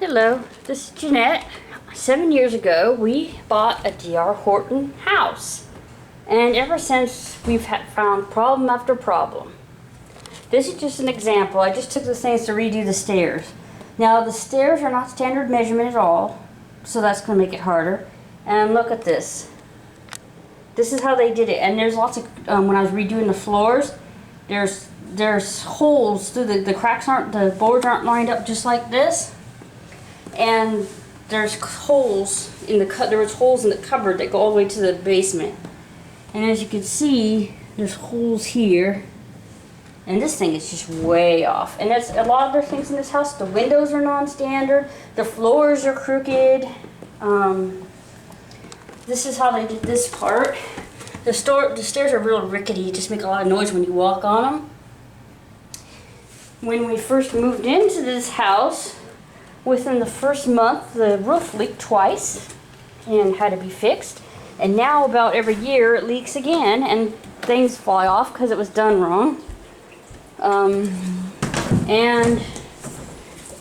Hello, this is Jeanette. 7 years ago, we bought a DR Horton house. And ever since, we've found problem after problem. This is just an example. I just took the things to redo the stairs. Now, the stairs are not standard measurement at all, so that's going to make it harder. And look at this. This is how they did it. And there's lots of, when I was redoing the floors, there's holes through the cracks aren't, the boards aren't lined up just like this. And there's holes in there was holes in the cupboard that go all the way to the basement. And as you can see, there's holes here. And this thing is just way off. And that's a lot of other things in this house. The windows are non-standard. The floors are crooked. This is how they did this part. The stairs are real rickety. You just make a lot of noise when you walk on them. When we first moved into this house, within the first month, the roof leaked twice and had to be fixed. And now about every year it leaks again and things fly off because it was done wrong. And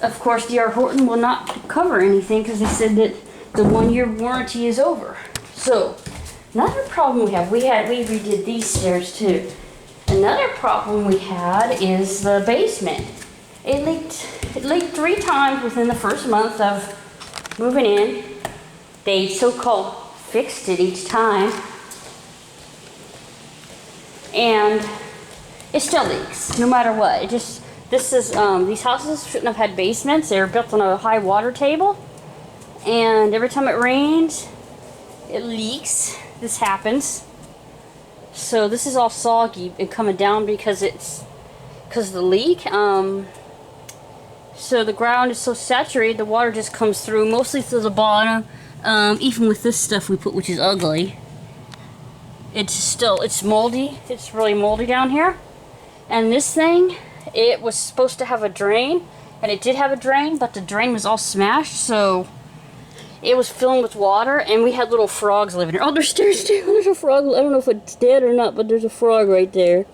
of course DR Horton will not cover anything because they said that the 1-year warranty is over. So another problem we redid these stairs too. Another problem we had is the basement. It leaked 3 times within the first month of moving in. They so-called fixed it each time. And it still leaks, no matter what. These houses shouldn't have had basements. They were built on a high water table. And every time it rains, it leaks. This happens. So this is all soggy and coming down because of the leak. So the ground is so saturated, the water just comes through, mostly through the bottom. Even with this stuff we put, which is ugly, it's moldy. It's really moldy down here. And this thing, it was supposed to have a drain, and it did have a drain, but the drain was all smashed, so it was filling with water, and we had little frogs living here. Oh, there's stairs too. There's a frog. I don't know if it's dead or not, but there's a frog right there.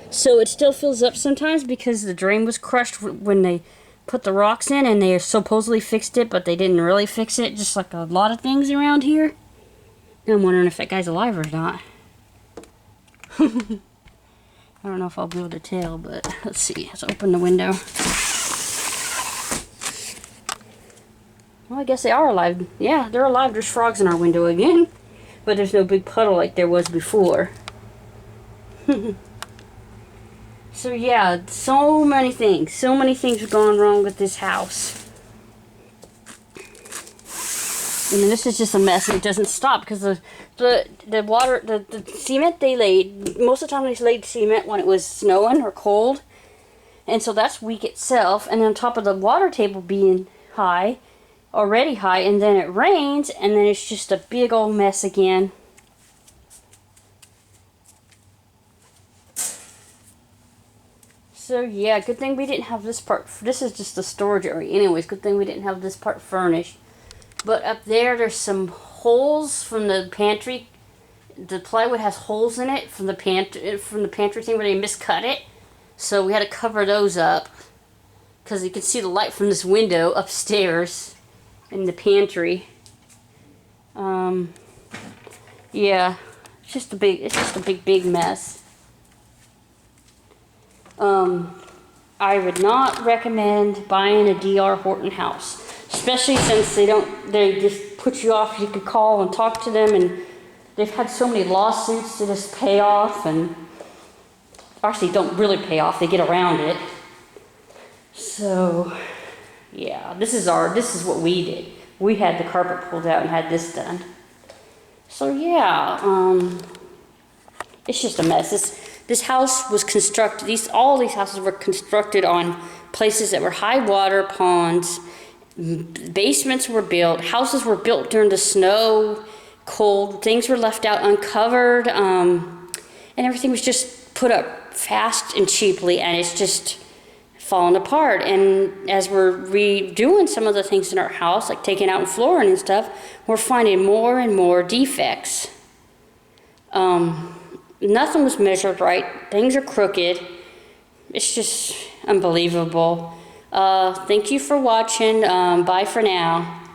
So it still fills up sometimes because the drain was crushed when they put the rocks in, and they supposedly fixed it, but they didn't really fix it, just like a lot of things around here. And I'm wondering if that guy's alive or not. I don't know if I'll be able to tell, but let's see. Let's open the window. Well, I guess they are alive. Yeah, they're alive. There's frogs in our window again. But there's no big puddle like there was before. So yeah, so many things have gone wrong with this house. And this is just a mess, and it doesn't stop because the cement they laid, most of the time they laid cement when it was snowing or cold. And so that's weak itself. And on top of the water table being already high, and then it rains, and then it's just a big old mess again. So yeah, good thing we didn't have this part. This is just the storage area. Anyways, good thing we didn't have this part furnished. But up there's some holes from the pantry. The plywood has holes in it from the pantry thing where they miscut it. So we had to cover those up because you can see the light from this window upstairs in the pantry. Yeah, it's just a big mess. I would not recommend buying a DR Horton house, especially since they just put you off. You could call and talk to them, and they've had so many lawsuits to just pay off, and actually don't really pay off. They get around it. So yeah, this is what we did. We had the carpet pulled out and had this done. So yeah, it's just a mess. This house was constructed, all these houses were constructed on places that were high water ponds. Basements were built, houses were built during the snow, cold, things were left out uncovered, and everything was just put up fast and cheaply, and it's just falling apart. And as we're redoing some of the things in our house, like taking out flooring and stuff, we're finding more and more defects. Nothing was measured right. Things are crooked. It's just unbelievable. Thank you for watching. Bye for now.